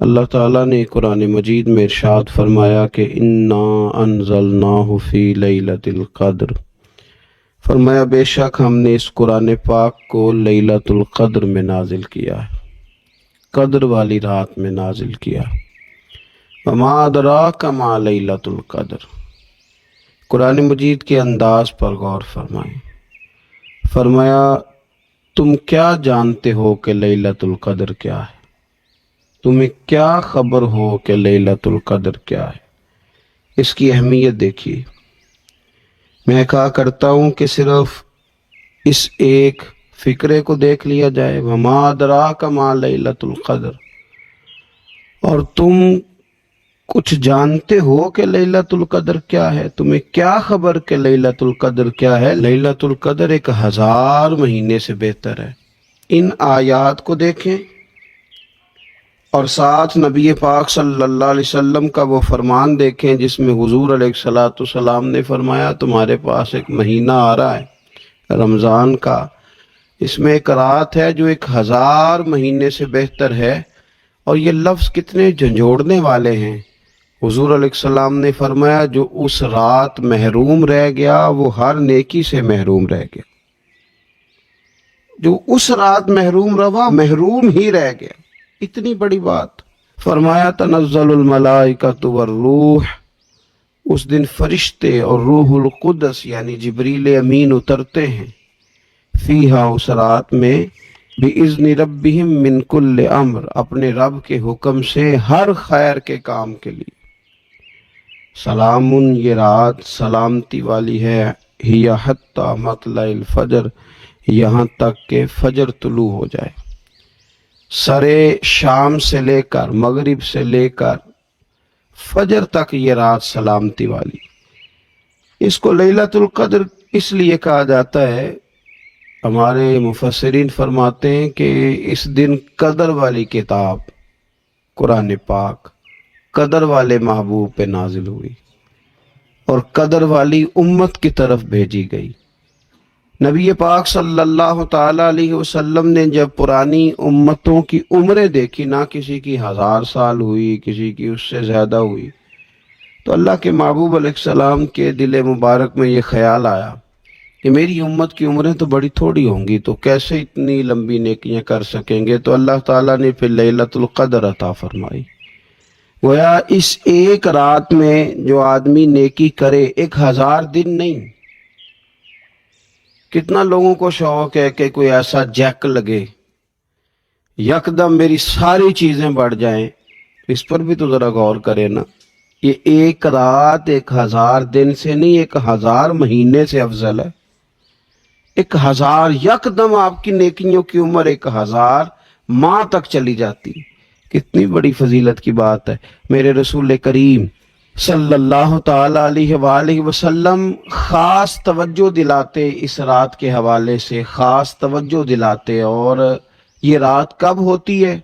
اللہ تعالیٰ نے قرآن مجید میں ارشاد فرمایا کہ انا انزلناہ فی لیلۃ القدر، فرمایا بے شک ہم نے اس قرآن پاک کو لیلۃ القدر میں نازل کیا ہے، قدر والی رات میں نازل کیا۔ وما ادراک ما لیلۃ القدر، قرآن مجید کے انداز پر غور فرمائیں۔ فرمایا تم کیا جانتے ہو کہ لیلۃ القدر کیا ہے؟ تمہیں کیا خبر ہو کہ لیلۃ القدر کیا ہے؟ اس کی اہمیت دیکھیے۔ میں کہا کرتا ہوں کہ صرف اس ایک فکرے کو دیکھ لیا جائے، وما ادراک ما لیلۃ القدر، اور تم کچھ جانتے ہو کہ لیلۃ القدر کیا ہے؟ تمہیں کیا خبر کہ لیلۃ القدر کیا ہے؟ لیلۃ القدر 1000 مہینے سے بہتر ہے۔ ان آیات کو دیکھیں اور ساتھ نبی پاک صلی اللہ علیہ وسلم کا وہ فرمان دیکھیں جس میں حضور علیہ السلام نے فرمایا تمہارے پاس ایک مہینہ آ رہا ہے رمضان کا، اس میں ایک رات ہے جو 1000 مہینے سے بہتر ہے، اور یہ لفظ کتنے جھنجھوڑنے والے ہیں۔ حضور علیہ السلام نے فرمایا جو اس رات محروم رہ گیا وہ ہر نیکی سے محروم رہ گیا، جو اس رات محروم رہا محروم ہی رہ گیا۔ اتنی بڑی بات۔ فرمایا تنزل الملائکۃ والروح، اس دن فرشتے اور روح القدس یعنی جبریل امین اترتے ہیں، فیہا اس رات میں، بِإِذْنِ رَبِّهِمْ مِنْ كُلِّ امر، اپنے رب کے حکم سے ہر خیر کے کام کے لیے۔ سلام، یہ رات سلامتی والی ہے، ہی حتی مطلع الفجر، یہاں تک کہ فجر طلوع ہو جائے۔ سرے شام سے لے کر مغرب سے لے کر فجر تک یہ رات سلامتی والی۔ اس کو لیلۃ القدر اس لیے کہا جاتا ہے، ہمارے مفسرین فرماتے ہیں کہ اس دن قدر والی کتاب قرآن پاک قدر والے محبوب پہ نازل ہوئی اور قدر والی امت کی طرف بھیجی گئی۔ نبی پاک صلی اللہ تعالیٰ علیہ وسلم نے جب پرانی امتوں کی عمریں دیکھی، نہ کسی کی 1000 سال ہوئی، کسی کی اس سے زیادہ ہوئی، تو اللہ کے محبوب علیہ السلام کے دل مبارک میں یہ خیال آیا کہ میری امت کی عمریں تو بڑی تھوڑی ہوں گی، تو کیسے اتنی لمبی نیکیاں کر سکیں گے؟ تو اللہ تعالیٰ نے پھر لیلۃ القدر عطا فرمائی۔ گویا اس ایک رات میں جو آدمی نیکی کرے، 1000 دن نہیں۔ کتنا لوگوں کو شوق ہے کہ کوئی ایسا جیک لگے، یکدم میری ساری چیزیں بڑھ جائیں، اس پر بھی تو ذرا غور کرے نا۔ یہ ایک رات 1000 دن سے نہیں، 1000 مہینے سے افضل ہے۔ 1000 یکدم آپ کی نیکیوں کی عمر 1000 ماہ تک چلی جاتی، کتنی بڑی فضیلت کی بات ہے۔ میرے رسول کریم صلی اللہ تعالیٰ علیہ وآلہ وسلم خاص توجہ دلاتے، اس رات کے حوالے سے خاص توجہ دلاتے۔ اور یہ رات کب ہوتی ہے؟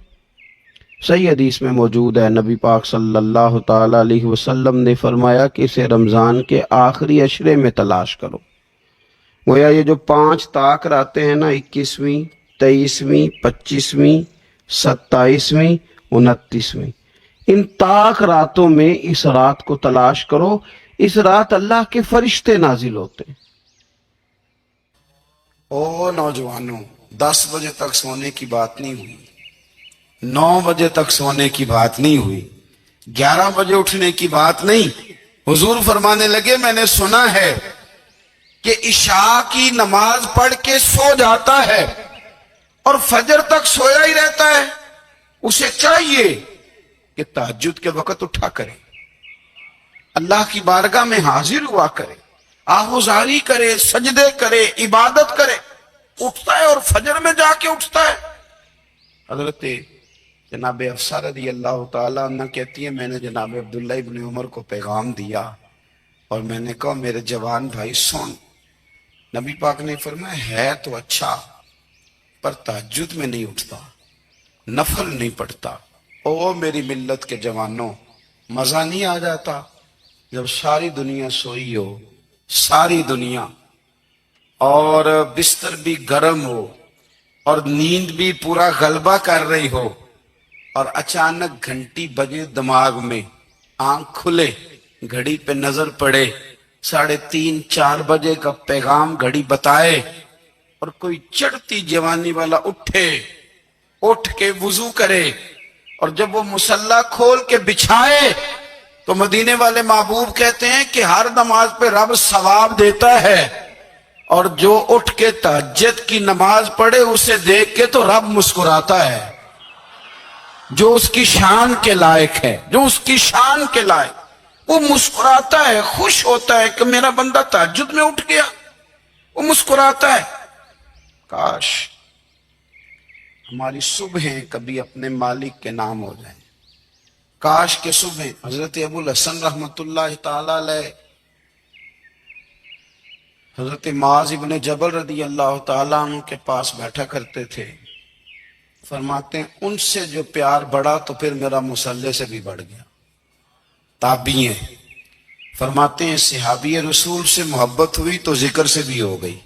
صحیح حدیث میں موجود ہے، نبی پاک صلی اللہ تعالیٰ علیہ وسلم نے فرمایا کہ اسے رمضان کے آخری عشرے میں تلاش کرو۔ گویا یہ جو 5 طاق راتیں ہیں نا، 21ویں، 23ویں، 25ویں، 27ویں، 29ویں، ان طاق راتوں میں اس رات کو تلاش کرو۔ اس رات اللہ کے فرشتے نازل ہوتے ہیں۔ او نوجوانوں، 10 بجے تک سونے کی بات نہیں ہوئی، 9 بجے تک سونے کی بات نہیں ہوئی، 11 بجے اٹھنے کی بات نہیں۔ حضور فرمانے لگے میں نے سنا ہے کہ عشاء کی نماز پڑھ کے سو جاتا ہے اور فجر تک سویا ہی رہتا ہے، اسے چاہیے کہ تہجد کے وقت اٹھا کرے، اللہ کی بارگاہ میں حاضر ہوا کرے، آہوزاری کرے، سجدے کرے، عبادت کرے۔ اٹھتا ہے اور فجر میں جا کے اٹھتا ہے۔ حضرت جناب حفصہ رضی اللہ تعالیٰ عنہ کہتی ہے میں نے جناب عبداللہ ابن عمر کو پیغام دیا اور میں نے کہا میرے جوان بھائی سن۔ نبی پاک نے فرمایا ہے تو اچھا، پر تہجد میں نہیں اٹھتا، نفل نہیں پڑھتا۔ او میری ملت کے جوانوں، مزہ نہیں آ جاتا جب ساری دنیا سوئی ہو، ساری دنیا، اور بستر بھی گرم ہو اور نیند بھی پورا غلبہ کر رہی ہو، اور اچانک گھنٹی بجے دماغ میں، آنکھ کھلے، گھڑی پہ نظر پڑے، 3:30 4 بجے کا پیغام گھڑی بتائے، اور کوئی چڑھتی جوانی والا اٹھ کے وضو کرے، اور جب وہ مصلی کھول کے بچھائے تو مدینے والے محبوب کہتے ہیں کہ ہر نماز پہ رب ثواب دیتا ہے، اور جو اٹھ کے تہجد کی نماز پڑھے اسے دیکھ کے تو رب مسکراتا ہے، جو اس کی شان کے لائق ہے، جو اس کی شان کے لائق، وہ مسکراتا ہے، خوش ہوتا ہے کہ میرا بندہ تہجد میں اٹھ گیا، وہ مسکراتا ہے۔ کاش ہماری صبحیں کبھی اپنے مالک کے نام ہو جائیں، کاش کہ صبح حضرت ابو الحسن رحمت اللہ تعالی علیہ حضرت معاذ ابن جبل رضی اللہ تعالیٰ عنہ کے پاس بیٹھا کرتے تھے، فرماتے ہیں ان سے جو پیار بڑھا تو پھر میرا مصلی سے بھی بڑھ گیا۔ تابعی ہیں، فرماتے ہیں صحابی رسول سے محبت ہوئی تو ذکر سے بھی ہو گئی،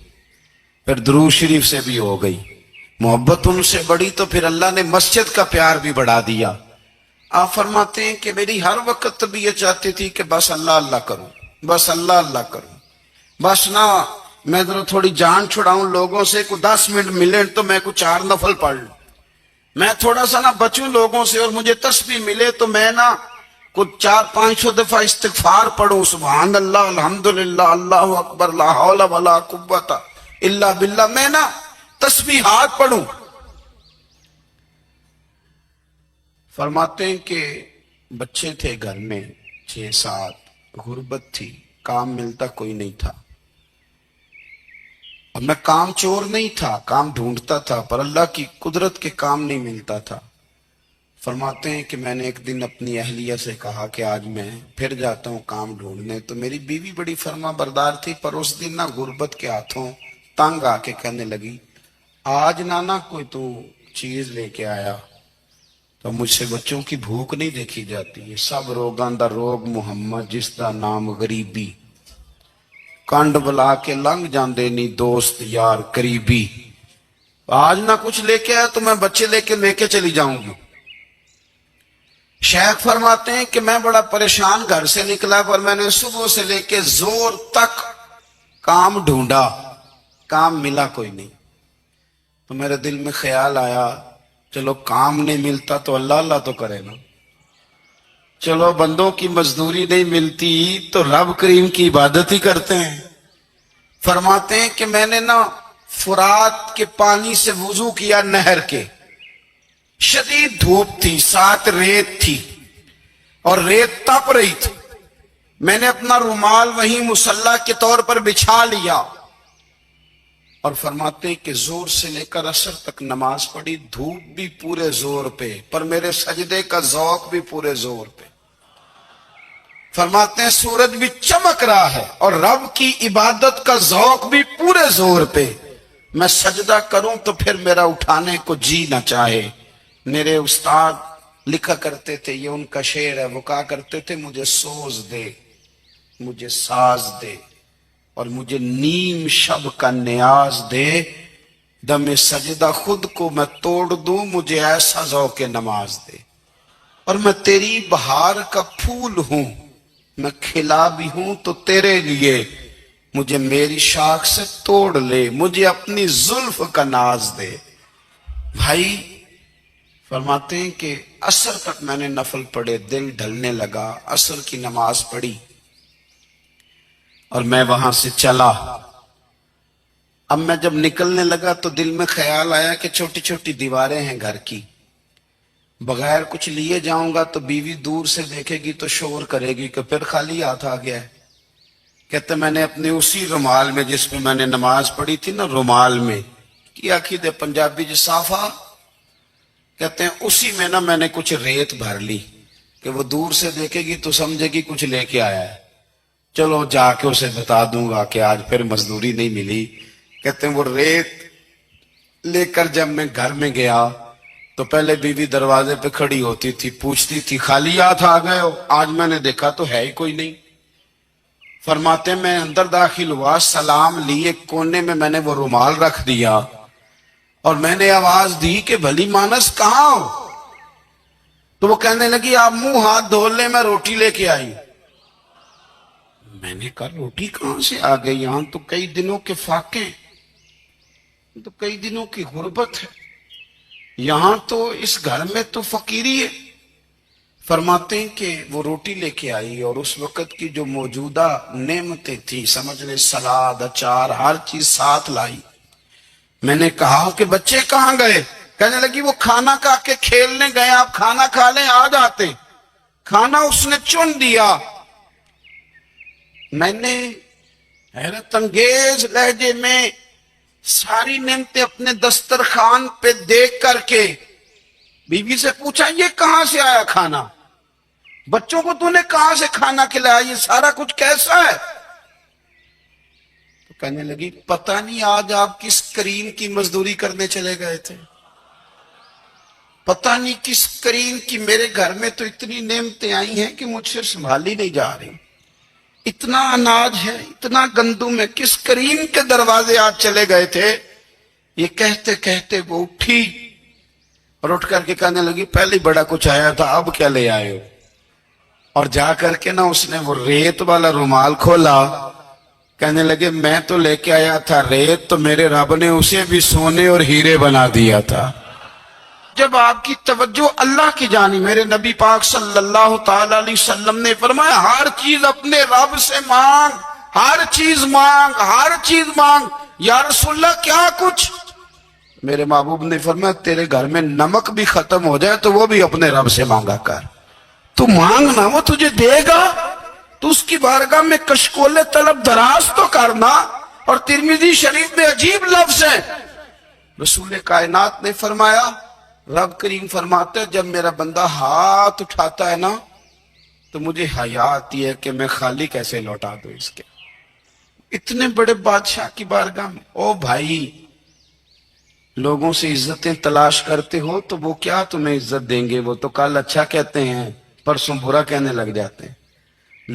پھر درود شریف سے بھی ہو گئی، محبت ان سے بڑھی تو پھر اللہ نے مسجد کا پیار بھی بڑھا دیا۔ آپ فرماتے ہیں کہ میری ہر وقت طبیعت چاہتی تھی کہ بس اللہ اللہ کروں، بس اللہ اللہ کروں، بس نہ میں ذرا تھوڑی جان چھڑاؤں لوگوں سے، کوئی 10 منٹ ملے تو میں کوئی 4 نفل پڑھ لوں، میں تھوڑا سا نہ بچوں لوگوں سے، اور مجھے تسبیح ملے تو میں نہ کچھ 400-500 دفعہ استغفار پڑھوں، سبحان اللہ، الحمدللہ، اللہ اکبر، لا حول ولا قوت الا باللہ، میں نہ تسبیحات پڑھوں۔ فرماتے ہیں کہ بچے تھے گھر میں 6-7، غربت تھی، کام ملتا کوئی نہیں تھا، اور میں کام چور نہیں تھا، کام ڈھونڈتا تھا، پر اللہ کی قدرت کے کام نہیں ملتا تھا۔ فرماتے ہیں کہ میں نے ایک دن اپنی اہلیہ سے کہا کہ آج میں پھر جاتا ہوں کام ڈھونڈنے، تو میری بیوی بڑی فرما بردار تھی، پر اس دن نہ غربت کے ہاتھوں تنگ آ کے کہنے لگی آج نانا کوئی تو چیز لے کے آیا، تو مجھ سے بچوں کی بھوک نہیں دیکھی جاتی، یہ سب روگاں دا روگ محمد جس دا نام غریبی، کنڈ بلا کے لنگ جاندے نہیں دوست یار قریبی، آج نہ کچھ لے کے آیا تو میں بچے لے کے چلی جاؤں گی۔ شیخ فرماتے ہیں کہ میں بڑا پریشان گھر سے نکلا، پر میں نے صبح سے لے کے زور تک کام ڈھونڈا، کام ملا کوئی نہیں، تو میرے دل میں خیال آیا چلو کام نہیں ملتا تو اللہ اللہ تو کرے نا، چلو بندوں کی مزدوری نہیں ملتی تو رب کریم کی عبادت ہی کرتے ہیں۔ فرماتے ہیں کہ میں نے نا فرات کے پانی سے وضو کیا، نہر کے، شدید دھوپ تھی، ساتھ ریت تھی، اور ریت تپ رہی تھی، میں نے اپنا رومال وہیں مصلی کے طور پر بچھا لیا، اور فرماتے ہیں کہ زور سے لے کر عصر تک نماز پڑھی، دھوپ بھی پورے زور پہ، پر میرے سجدے کا ذوق بھی پورے زور پہ۔ فرماتے ہیں سورج بھی چمک رہا ہے اور رب کی عبادت کا ذوق بھی پورے زور پہ، میں سجدہ کروں تو پھر میرا اٹھانے کو جی نہ چاہے۔ میرے استاد لکھا کرتے تھے، یہ ان کا شعر ہے، وہ کہا کرتے تھے مجھے سوز دے، مجھے ساز دے، اور مجھے نیم شب کا نیاز دے، دم سجدہ خود کو میں توڑ دوں، مجھے ایسا ذوق نماز دے، اور میں تیری بہار کا پھول ہوں، میں کھلا بھی ہوں تو تیرے لیے، مجھے میری شاخ سے توڑ لے، مجھے اپنی زلف کا ناز دے۔ بھائی فرماتے ہیں کہ عصر تک میں نے نفل پڑھے، دل ڈھلنے لگا، عصر کی نماز پڑھی اور میں وہاں سے چلا۔ اب میں جب نکلنے لگا تو دل میں خیال آیا کہ چھوٹی چھوٹی دیواریں ہیں گھر کی، بغیر کچھ لیے جاؤں گا تو بیوی دور سے دیکھے گی تو شور کرے گی کہ پھر خالی ہاتھ آ گیا ہے۔ کہتے میں نے اپنے اسی رومال میں جس میں میں نے نماز پڑھی تھی نا، رومال میں کیا دے پنجابی صافہ، کہتے ہیں اسی میں نا میں نے کچھ ریت بھر لی کہ وہ دور سے دیکھے گی تو سمجھے گی کچھ لے کے آیا ہے، چلو جا کے اسے بتا دوں گا کہ آج پھر مزدوری نہیں ملی۔ کہتے ہیں وہ ریت لے کر جب میں گھر میں گیا تو پہلے بیوی دروازے پہ کھڑی ہوتی تھی، پوچھتی تھی خالی ہاتھ آ گئے ہو؟ آج میں نے دیکھا تو ہے ہی کوئی نہیں۔ فرماتے میں اندر داخل ہوا، سلام لی، ایک کونے میں نے وہ رومال رکھ دیا اور میں نے آواز دی کہ بھلی مانس کہاں ہو؟ تو وہ کہنے لگی آپ منہ ہاتھ دھو لیں، میں روٹی لے کے آئی۔ میں نے کہا روٹی کہاں سے آ گئی؟ یہاں تو کئی دنوں کے فاقے ہیں، تو کئی دنوں کی غربت ہے، یہاں تو اس گھر میں تو فقیری ہے۔ فرماتے ہیں کہ وہ روٹی لے کے آئی اور اس وقت کی جو موجودہ نعمتیں تھی، سمجھ لیں سلاد، اچار، ہر چیز ساتھ لائی۔ میں نے کہا کہ بچے کہاں گئے؟ کہنے لگی وہ کھانا کھا کے کھیلنے گئے، آپ کھانا کھا لیں آ جاتے۔ کھانا اس نے چن دیا۔ میں نے حیرت انگیز لہجے میں ساری نعمتیں اپنے دسترخوان پہ دیکھ کر کے بیوی سے پوچھا یہ کہاں سے آیا کھانا؟ بچوں کو تو نے کہاں سے کھانا کھلایا؟ یہ سارا کچھ کیسا ہے؟ تو کہنے لگی پتہ نہیں آج آپ کس کریم کی مزدوری کرنے چلے گئے تھے، پتہ نہیں کس کریم کی، میرے گھر میں تو اتنی نعمتیں آئی ہیں کہ مجھ سے سنبھالی نہیں جا رہی، اتنا اناج ہے، اتنا گندم ہے، کس کریم کے دروازے آج چلے گئے تھے؟ یہ کہتے کہتے وہ اٹھی اور اٹھ کر کے کہنے لگی پہلے بڑا کچھ آیا تھا، اب کیا لے آئے ہو؟ اور جا کر کے نا اس نے وہ ریت والا رومال کھولا، کہنے لگے میں تو لے کے آیا تھا ریت، تو میرے رب نے اسے بھی سونے اور ہیرے بنا دیا تھا۔ جب آپ کی توجہ اللہ کی جانب، میرے نبی پاک صلی اللہ تعالی علیہ وسلم نے فرمایا ہر چیز اپنے رب سے مانگ، ہر چیز مانگ، ہر چیز مانگ۔ یا رسول اللہ کیا کچھ؟ میرے محبوب نے فرمایا تیرے گھر میں نمک بھی ختم ہو جائے تو وہ بھی اپنے رب سے مانگا کر، تو مانگنا وہ تجھے دے گا، تو اس کی بارگاہ میں کشکول طلب دراز تو کرنا۔ اور ترمذی شریف میں عجیب لفظ ہے، رسول کائنات نے فرمایا، رب کریم فرماتا ہے جب میرا بندہ ہاتھ اٹھاتا ہے نا تو مجھے حیا آتی ہے کہ میں خالی کیسے لوٹا دوں اس کے۔ اتنے بڑے بادشاہ کی بارگاہ میں، او بھائی لوگوں سے عزتیں تلاش کرتے ہو تو وہ کیا تمہیں عزت دیں گے؟ وہ تو کل اچھا کہتے ہیں پرسوں برا کہنے لگ جاتے ہیں۔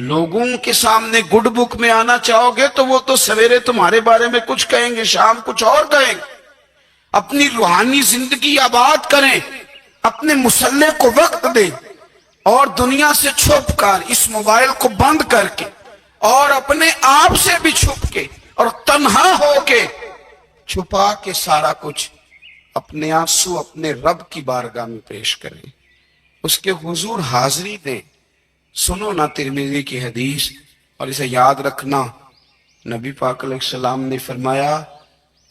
لوگوں کے سامنے گڈ بک میں آنا چاہو گے تو وہ تو سویرے تمہارے بارے میں کچھ کہیں گے، شام کچھ اور کہیں گے۔ اپنی روحانی زندگی آباد کریں، اپنے مسلح کو وقت دیں، اور دنیا سے چھپ کر اس موبائل کو بند کر کے اور اپنے آپ سے بھی چھپ کے اور تنہا ہو کے چھپا کے سارا کچھ اپنے آنسو اپنے رب کی بارگاہ میں پیش کریں، اس کے حضور حاضری دیں۔ سنو نا ترمذی کی حدیث، اور اسے یاد رکھنا، نبی پاک علیہ السلام نے فرمایا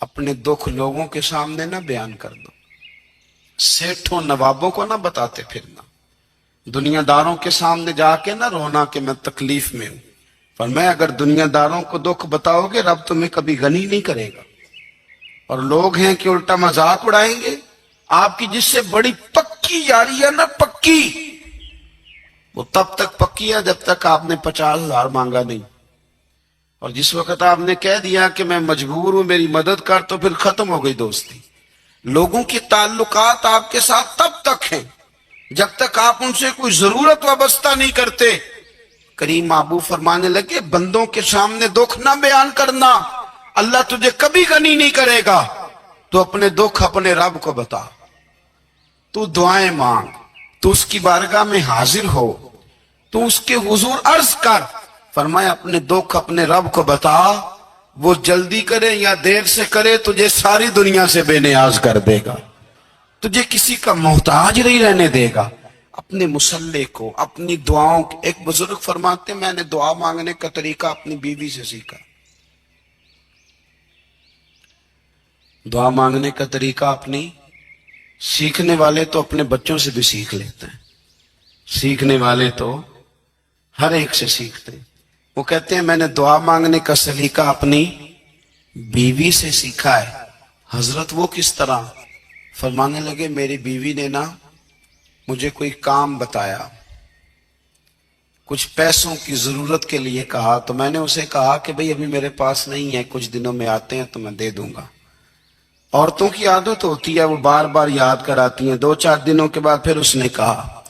اپنے دکھ لوگوں کے سامنے نہ بیان کر دو، سیٹھوں نوابوں کو نہ بتاتے پھرنا، دنیا داروں کے سامنے جا کے نہ رونا کہ میں تکلیف میں ہوں۔ فرمایا اگر دنیا داروں کو دکھ بتاؤ گے رب تمہیں کبھی غنی نہیں کرے گا، اور لوگ ہیں کہ الٹا مذاق اڑائیں گے۔ آپ کی جس سے بڑی پکی یاری ہے نا، پکی، وہ تب تک پکی ہے جب تک آپ نے 50,000 مانگا نہیں، اور جس وقت آپ نے کہہ دیا کہ میں مجبور ہوں میری مدد کر تو پھر ختم ہو گئی دوستی۔ لوگوں کی تعلقات آپ کے ساتھ تب تک ہیں جب تک آپ ان سے کوئی ضرورت وابستہ نہیں کرتے۔ کریم محبوب فرمانے لگے بندوں کے سامنے دکھ نہ بیان کرنا، اللہ تجھے کبھی غنی نہیں کرے گا، تو اپنے دکھ اپنے رب کو بتا، تو دعائیں مانگ، تو اس کی بارگاہ میں حاضر ہو، تو اس کے حضور عرض کر۔ فرمایا اپنے دکھ اپنے رب کو بتا، وہ جلدی کرے یا دیر سے کرے تجھے ساری دنیا سے بے نیاز کر دے گا، تجھے کسی کا محتاج نہیں رہنے دے گا۔ اپنے مسلح کو، اپنی دعاؤں، ایک بزرگ فرماتے میں نے دعا مانگنے کا طریقہ اپنی بیوی سے سیکھا۔ دعا مانگنے کا طریقہ اپنی، سیکھنے والے تو اپنے بچوں سے بھی سیکھ لیتے ہیں، سیکھنے والے تو ہر ایک سے سیکھتے ہیں۔ وہ کہتے ہیں میں نے دعا مانگنے کا سلیقہ اپنی بیوی سے سیکھا ہے۔ حضرت وہ کس طرح؟ فرمانے لگے میری بیوی نے نا مجھے کوئی کام بتایا، کچھ پیسوں کی ضرورت کے لیے کہا، تو میں نے اسے کہا کہ بھئی ابھی میرے پاس نہیں ہے، کچھ دنوں میں آتے ہیں تو میں دے دوں گا۔ عورتوں کی عادت ہوتی ہے وہ بار بار یاد کراتی ہیں، 2-4 دنوں کے بعد پھر اس نے کہا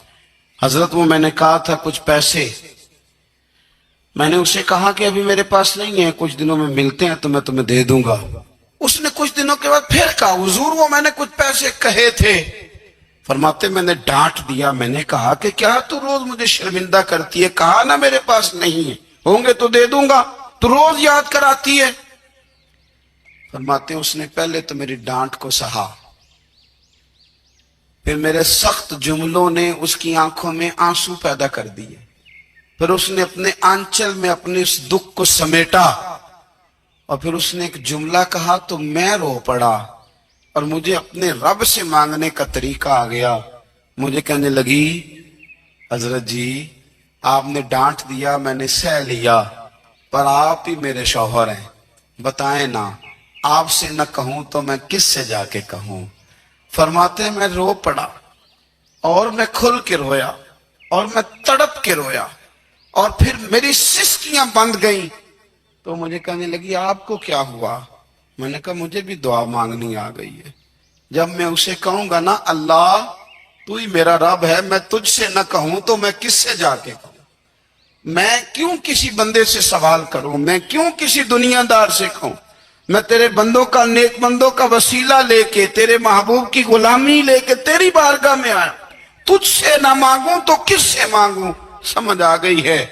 حضرت وہ میں نے کہا تھا کچھ پیسے، میں نے اسے کہا کہ ابھی میرے پاس نہیں ہے، کچھ دنوں میں ملتے ہیں تو میں تمہیں دے دوں گا۔ اس نے کچھ دنوں کے بعد پھر کہا حضور وہ میں نے کچھ پیسے کہے تھے۔ فرماتے میں نے ڈانٹ دیا, میں نے کہا کہ کیا تو روز مجھے شرمندہ کرتی ہے, کہا نا میرے پاس نہیں ہے, ہوں گے تو دے دوں گا, تو روز یاد کراتی ہے. فرماتے اس نے پہلے تو میری ڈانٹ کو سہا, پھر میرے سخت جملوں نے اس کی آنکھوں میں آنسو پیدا کر دیے, پھر اس نے اپنے آنچل میں اپنے اس دکھ کو سمیٹا, اور پھر اس نے ایک جملہ کہا تو میں رو پڑا, اور مجھے اپنے رب سے مانگنے کا طریقہ آ گیا. مجھے کہنے لگی حضرت جی آپ نے ڈانٹ دیا, میں نے سہ لیا, پر آپ ہی میرے شوہر ہیں, بتائیں نا آپ سے نہ کہوں تو میں کس سے جا کے کہوں. فرماتے ہیں میں رو پڑا, اور میں کھل کے رویا, اور میں تڑپ کے رویا, اور پھر میری سسکیاں بند گئیں. تو مجھے کہنے لگی آپ کو کیا ہوا؟ میں نے کہا مجھے بھی دعا مانگنی آ گئی ہے. جب میں اسے کہوں گا نا اللہ تو ہی میرا رب ہے, میں تجھ سے نہ کہوں تو میں کس سے جا کے کہوں؟ میں کیوں کسی بندے سے سوال کروں, میں کیوں کسی دنیا دار سے کہوں؟ میں تیرے بندوں کا, نیک بندوں کا وسیلہ لے کے, تیرے محبوب کی غلامی لے کے تیری بارگاہ میں آیا, تجھ سے نہ مانگوں تو کس سے مانگوں؟ سمجھ آ گئی ہے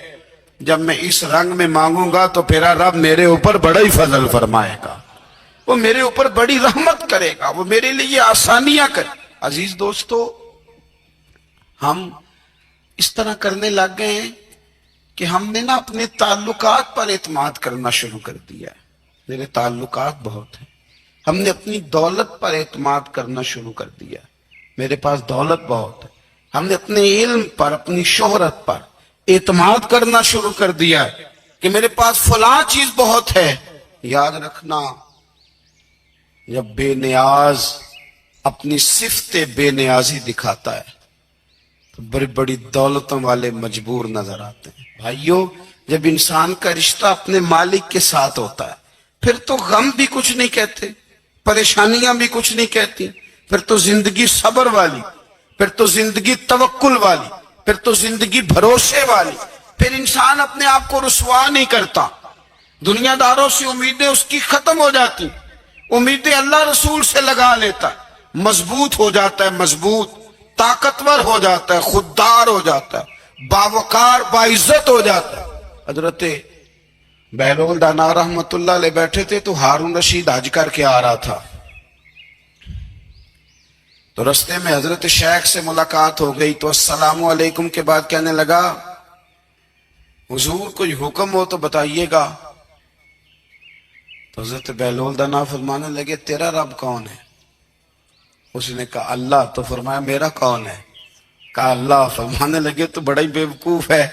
جب میں اس رنگ میں مانگوں گا تو پھر رب میرے اوپر بڑا ہی فضل فرمائے گا, وہ میرے اوپر بڑی رحمت کرے گا, وہ میرے لیے آسانیاں کرے. عزیز دوستو, ہم اس طرح کرنے لگ گئے ہیں کہ ہم نے نا اپنے تعلقات پر اعتماد کرنا شروع کر دیا ہے. میرے تعلقات بہت ہیں. ہم نے اپنی دولت پر اعتماد کرنا شروع کر دیا ہے, میرے پاس دولت بہت ہے. ہم نے اپنے علم پر, اپنی شہرت پر اعتماد کرنا شروع کر دیا ہے کہ میرے پاس فلاں چیز بہت ہے. یاد رکھنا, جب بے نیاز اپنی صفت بے نیازی دکھاتا ہے تو بڑی بڑی دولتوں والے مجبور نظر آتے ہیں. بھائیو, جب انسان کا رشتہ اپنے مالک کے ساتھ ہوتا ہے پھر تو غم بھی کچھ نہیں کہتے, پریشانیاں بھی کچھ نہیں کہتی, پھر تو زندگی صبر والی, پھر تو زندگی توکل والی, پھر تو زندگی بھروسے والی. پھر انسان اپنے آپ کو رسوا نہیں کرتا, دنیا داروں سے امیدیں اس کی ختم ہو جاتی, امیدیں اللہ رسول سے لگا لیتا, مضبوط ہو جاتا ہے, مضبوط, طاقتور ہو جاتا ہے, خوددار ہو جاتا ہے, باوقار باعزت ہو جاتا ہے. حضرت بہلول دانا رحمت اللہ علیہ بیٹھے تھے تو ہارون رشید حج کر کے آ رہا تھا, تو رستے میں حضرت شیخ سے ملاقات ہو گئی تو السلام علیکم کے بعد کہنے لگا حضور کوئی حکم ہو تو بتائیے گا. تو حضرت بہلول دانا فرمانے لگے تیرا رب کون ہے؟ اس نے کہا اللہ. تو فرمایا میرا کون ہے؟ کہا اللہ. فرمانے لگے تو بڑا ہی بیوقوف ہے,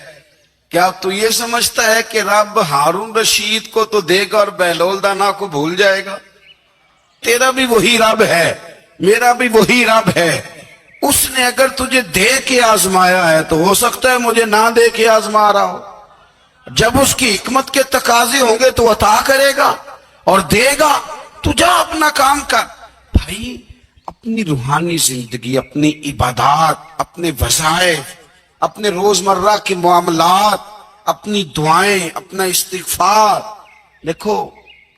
کیا تو یہ سمجھتا ہے کہ رب ہارون رشید کو تو دے گا اور بہلول دانا کو بھول جائے گا؟ تیرا بھی وہی رب ہے, میرا بھی وہی رب ہے. اس نے اگر تجھے دے کے آزمایا ہے تو ہو سکتا ہے مجھے نہ دے کے آزما رہا ہو. جب اس کی حکمت کے تقاضے ہوں گے تو عطا کرے گا اور دے گا. تو جا اپنا کام کر. بھائی, اپنی روحانی زندگی, اپنی عبادات, اپنے وظائف, اپنے روزمرہ کے معاملات, اپنی دعائیں, اپنا استغفار. دیکھو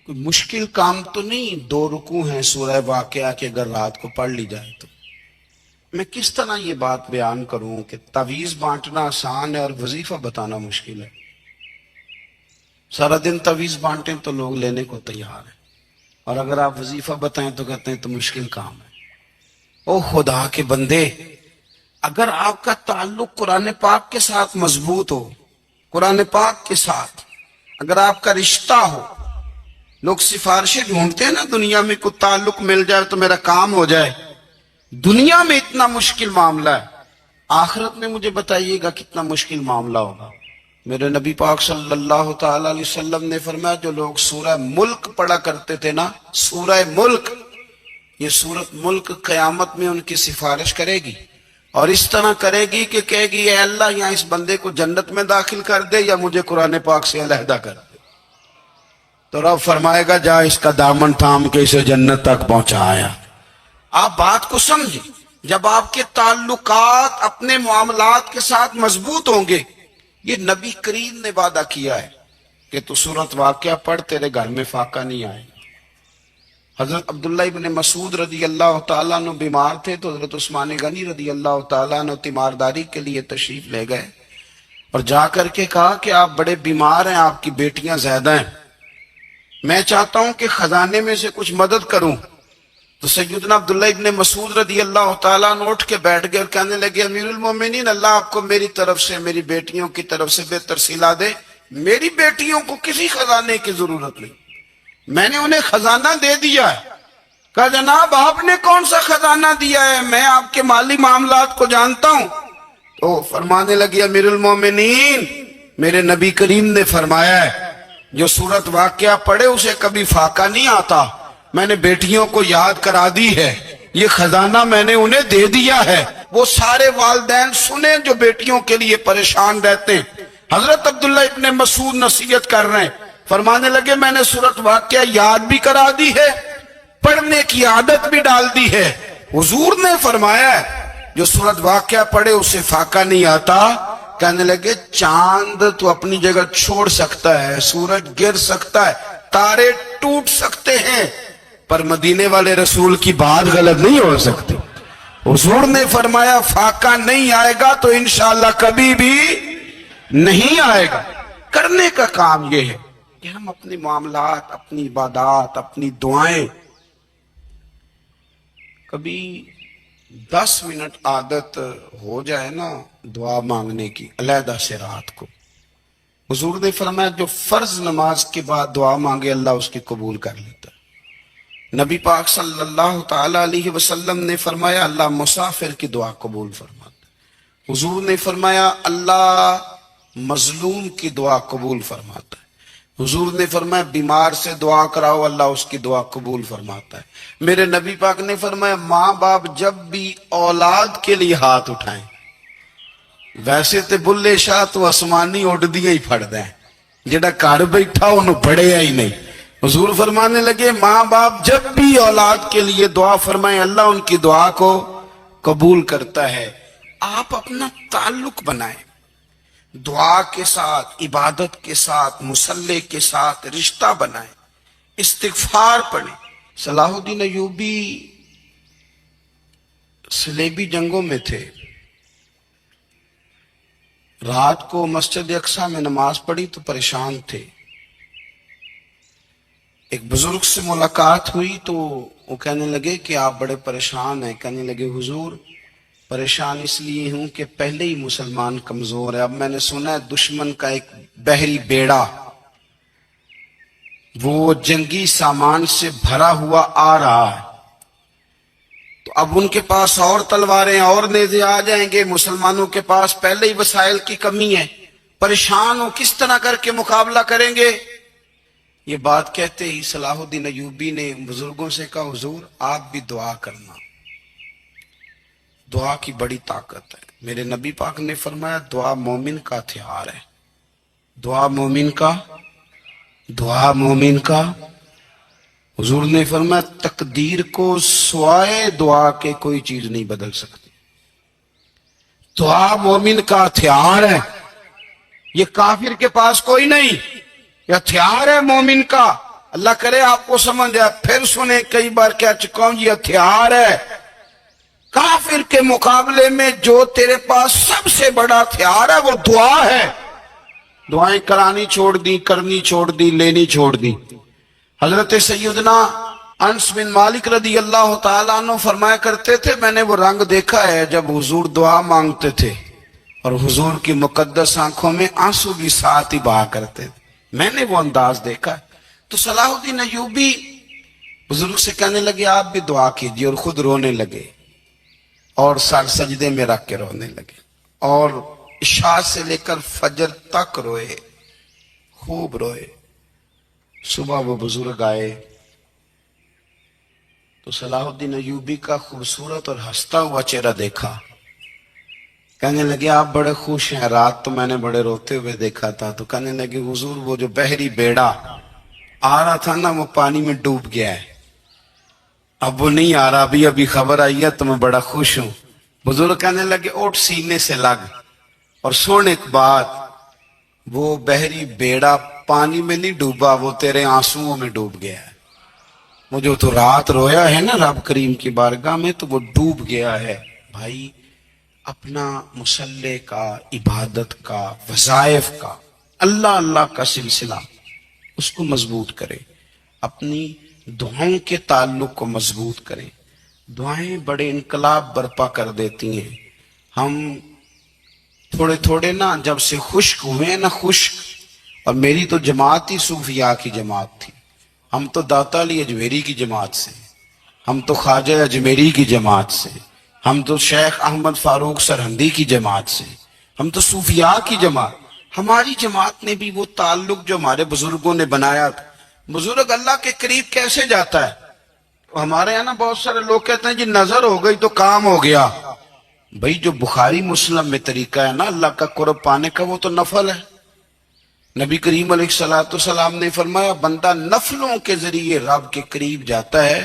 کوئی مشکل کام تو نہیں, 2 رکوع ہیں سورہ واقعہ کے, اگر رات کو پڑھ لی جائے تو. میں کس طرح یہ بات بیان کروں کہ تعویذ بانٹنا آسان ہے اور وظیفہ بتانا مشکل ہے. سارا دن تعویذ بانٹیں تو لوگ لینے کو تیار ہیں, اور اگر آپ وظیفہ بتائیں تو کہتے ہیں تو مشکل کام ہے. او خدا کے بندے, اگر آپ کا تعلق قرآن پاک کے ساتھ مضبوط ہو, قرآن پاک کے ساتھ اگر آپ کا رشتہ ہو, لوگ سفارشیں ڈھونڈتے ہیں نا دنیا میں, کوئی تعلق مل جائے تو میرا کام ہو جائے. دنیا میں اتنا مشکل معاملہ ہے, آخرت میں مجھے بتائیے گا کتنا مشکل معاملہ ہوگا. میرے نبی پاک صلی اللہ تعالی علیہ وسلم نے فرمایا جو لوگ سورہ ملک پڑھا کرتے تھے نا, سورہ ملک, یہ سورت ملک قیامت میں ان کی سفارش کرے گی, اور اس طرح کرے گی کہ کہے گی اے اللہ یہاں اس بندے کو جنت میں داخل کر دے یا مجھے قرآن پاک سے علیحدہ کر دے. تو رب فرمائے گا جا اس کا دامن تھام کے اسے جنت تک پہنچایا. آپ بات کو سمجھیں, جب آپ کے تعلقات اپنے معاملات کے ساتھ مضبوط ہوں گے, یہ نبی کریم نے وعدہ کیا ہے کہ تو سورت واقعہ پڑھ تیرے گھر میں فاقہ نہیں آئے گا. حضرت عبداللہ ابن مسعود رضی اللہ تعالیٰ عنہ بیمار تھے تو حضرت عثمان غنی رضی اللہ تعالیٰ عنہ تیمارداری کے لیے تشریف لے گئے اور جا کر کے کہا کہ آپ بڑے بیمار ہیں، آپ کی بیٹیاں زیادہ ہیں، میں چاہتا ہوں کہ خزانے میں سے کچھ مدد کروں۔ تو سیدنا عبداللہ ابن مسعود رضی اللہ تعالیٰ عنہ اٹھ کے بیٹھ گئے اور کہنے لگے امیر المومنین، اللہ آپ کو میری طرف سے، میری بیٹیوں کی طرف سے بہتر صلہ دے، میری بیٹیوں کو کسی خزانے کی ضرورت نہیں، میں نے انہیں خزانہ دے دیا ہے۔ کہا جناب آپ نے کون سا خزانہ دیا ہے، میں آپ کے مالی معاملات کو جانتا ہوں۔ تو فرمانے لگی امیر المومنین، میرے نبی کریم نے فرمایا ہے جو سورت واقعہ پڑھے اسے کبھی فاقہ نہیں آتا، میں نے بیٹیوں کو یاد کرا دی ہے، یہ خزانہ میں نے انہیں دے دیا ہے۔ وہ سارے والدین سنیں جو بیٹیوں کے لیے پریشان رہتے ہیں۔ حضرت عبداللہ ابن مسعود نصیحت کر رہے ہیں، فرمانے لگے میں نے سورت واقعہ یاد بھی کرا دی ہے، پڑھنے کی عادت بھی ڈال دی ہے۔ حضور نے فرمایا ہے جو سورت واقعہ پڑھے اسے فاقہ نہیں آتا۔ کہنے لگے چاند تو اپنی جگہ چھوڑ سکتا ہے، سورج گر سکتا ہے، تارے ٹوٹ سکتے ہیں، پر مدینے والے رسول کی بات غلط نہیں ہو سکتی۔ حضور نے فرمایا فاقہ نہیں آئے گا تو انشاءاللہ کبھی بھی نہیں آئے گا۔ کرنے کا کام یہ ہے کہ ہم اپنے معاملات، اپنی عبادات، اپنی دعائیں کبھی 10 منٹ عادت ہو جائے نا دعا مانگنے کی علیحدہ سے رات کو۔ حضور نے فرمایا جو فرض نماز کے بعد دعا مانگے اللہ اس کی قبول کر لیتا ہے۔ نبی پاک صلی اللہ تعالی علیہ وسلم نے فرمایا اللہ مسافر کی دعا قبول فرماتا ہے۔ حضور نے فرمایا اللہ مظلوم کی دعا قبول فرماتا ہے۔ حضور نے فرمایا بیمار سے دعا کراؤ اللہ اس کی دعا قبول فرماتا ہے۔ میرے نبی پاک نے فرمایا ماں باپ جب بھی اولاد کے لیے ہاتھ اٹھائیں، ویسے تے بلے شاہ تو آسمانی اڈ دیا ہی پھڑ دیں، جڑا گھر بیٹھا انہوں پڑھے ہی نہیں۔ حضور فرمانے لگے ماں باپ جب بھی اولاد کے لیے دعا فرمائیں اللہ ان کی دعا کو قبول کرتا ہے۔ آپ اپنا تعلق بنائیں دعا کے ساتھ، عبادت کے ساتھ، مصلی کے ساتھ رشتہ بنائیں، استغفار پڑھیں۔ صلاح الدین ایوبی صلیبی جنگوں میں تھے، رات کو مسجد اقصی میں نماز پڑھی تو پریشان تھے۔ ایک بزرگ سے ملاقات ہوئی تو وہ کہنے لگے کہ آپ بڑے پریشان ہیں۔ کہنے لگے حضور پریشان اس لیے ہوں کہ پہلے ہی مسلمان کمزور ہے، اب میں نے سنا ہے دشمن کا ایک بحری بیڑا وہ جنگی سامان سے بھرا ہوا آ رہا ہے، تو اب ان کے پاس اور تلواریں اور نیزے آ جائیں گے، مسلمانوں کے پاس پہلے ہی وسائل کی کمی ہے، پریشان ہو کس طرح کر کے مقابلہ کریں گے۔ یہ بات کہتے ہی صلاح الدین ایوبی نے بزرگوں سے کہا حضور آپ بھی دعا کرنا، دعا کی بڑی طاقت ہے۔ میرے نبی پاک نے فرمایا دعا مومن کا ہتھیار ہے، دعا مومن کا۔ حضور نے فرمایا تقدیر کو سوائے دعا کے کوئی چیز نہیں بدل سکتی، دعا مومن کا ہتھیار ہے، یہ کافر کے پاس کوئی نہیں، یہ ہتھیار ہے مومن کا۔ اللہ کرے آپ کو سمجھ آئے، پھر سنیں کئی بار کہہ چکا ہوں یہ ہتھیار ہے۔ کافر کے مقابلے میں جو تیرے پاس سب سے بڑا ہتھیار ہے وہ دعا ہے۔ دعائیں کرانی چھوڑ دی، کرنی چھوڑ دی، لینی چھوڑ دی۔ حضرت سیدنا انس بن مالک رضی اللہ تعالیٰ عنہ فرمایا کرتے تھے میں نے وہ رنگ دیکھا ہے جب حضور دعا مانگتے تھے اور حضور کی مقدس آنکھوں میں آنسو بھی ساتھ ہی بہا کرتے تھے، میں نے وہ انداز دیکھا۔ تو صلاح الدین ایوبی بزرگ سے کہنے لگے آپ بھی دعا کیجیے، اور خود رونے لگے اور سر سجدے میں رکھ کے رونے لگے، اور عشاء سے لے کر فجر تک روئے، خوب روئے۔ صبح وہ بزرگ آئے تو صلاح الدین ایوبی کا خوبصورت اور ہنستا ہوا چہرہ دیکھا، کہنے لگے آپ بڑے خوش ہیں، رات تو میں نے بڑے روتے ہوئے دیکھا تھا۔ تو کہنے لگے حضور وہ جو بحری بیڑا آ رہا تھا نا وہ پانی میں ڈوب گیا ہے، اب وہ نہیں آ رہا، ابھی خبر آئی ہے تو میں بڑا خوش ہوں۔ بزرگ کہنے لگے اٹھ سینے سے لگ، اور سن ایک بات، وہ بحری بیڑا پانی میں نہیں ڈوبا، وہ تیرے آنسوؤں میں ڈوب گیا ہے۔ وہ جو تو رات رویا ہے نا رب کریم کی بارگاہ میں تو وہ ڈوب گیا ہے. بھائی اپنا مصلے کا، عبادت کا، وظائف کا، اللہ اللہ کا سلسلہ اس کو مضبوط کرے، اپنی دعاؤں کے تعلق کو مضبوط کرے. دعائیں بڑے انقلاب برپا کر دیتی ہیں. ہم تھوڑے تھوڑے نا جب سے خشک ہوئے نا خشک، اور میری تو جماعت ہی صوفیاء کی جماعت تھی. ہم تو داتا علی اجمیری کی جماعت سے، ہم تو خواجہ اجمیری کی جماعت سے، ہم تو شیخ احمد فاروق سرہندی کی جماعت سے، ہم تو صوفیاء کی جماعت. ہماری جماعت نے بھی وہ تعلق جو ہمارے بزرگوں نے بنایا تھا. بزرگ اللہ کے قریب کیسے جاتا ہے؟ ہمارے یہاں نا بہت سارے لوگ کہتے ہیں جی نظر ہو گئی تو کام ہو گیا. بھائی جو بخاری مسلم میں طریقہ ہے نا اللہ کا قرب پانے کا وہ تو نفل ہے. نبی کریم علیہ السلام نے فرمایا بندہ نفلوں کے ذریعے رب کے قریب جاتا ہے،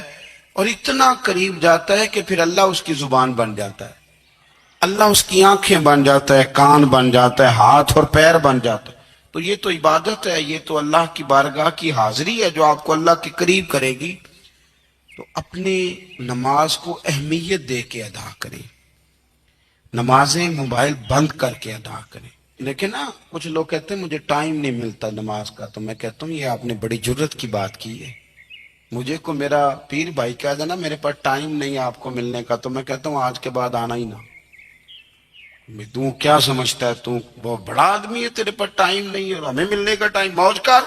اور اتنا قریب جاتا ہے کہ پھر اللہ اس کی زبان بن جاتا ہے، اللہ اس کی آنکھیں بن جاتا ہے، کان بن جاتا ہے، ہاتھ اور پیر بن جاتا ہے. تو یہ تو عبادت ہے، یہ تو اللہ کی بارگاہ کی حاضری ہے جو آپ کو اللہ کے قریب کرے گی. تو اپنے نماز کو اہمیت دے کے ادا کریں، نمازیں موبائل بند کر کے ادا کریں. لیکن نا کچھ لوگ کہتے ہیں مجھے ٹائم نہیں ملتا نماز کا، تو میں کہتا ہوں یہ آپ نے بڑی جرت کی بات کی ہے. مجھے کو میرا پیر بھائی کہہ دینا میرے پاس ٹائم نہیں آپ کو ملنے کا، تو میں کہتا ہوں آج کے بعد آنا ہی نہ. تو کیا سمجھتا ہے تو بہت بڑا آدمی ہے، تیرے پاس ٹائم نہیں ہے اور ہمیں ملنے کا ٹائم، موج کر.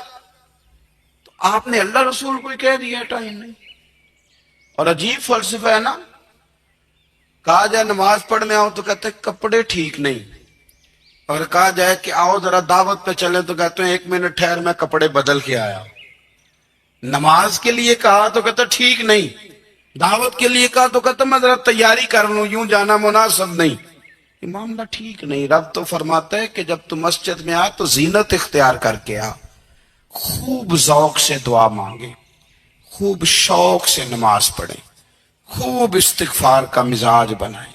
تو آپ نے اللہ رسول کو ہی کہہ دیا ٹائم نہیں. اور عجیب فلسفہ ہے نا، کہا جائے نماز پڑھنے آؤ تو کہتے ہیں کپڑے ٹھیک نہیں، اور کہا جائے کہ آؤ ذرا دعوت پہ چلے تو کہتے ہیں 1 منٹ ٹھہر میں کپڑے بدل کے آیا. نماز کے لیے کہا تو کہتا ٹھیک نہیں، دعوت کے لیے کہا تو کہتا میں ذرا تیاری کر لوں، یوں جانا مناسب نہیں. یہ معاملہ ٹھیک نہیں. رب تو فرماتا ہے کہ جب تو مسجد میں آ تو زینت اختیار کر کے آ، خوب ذوق سے دعا مانگے، خوب شوق سے نماز پڑھیں، خوب استغفار کا مزاج بنائیں.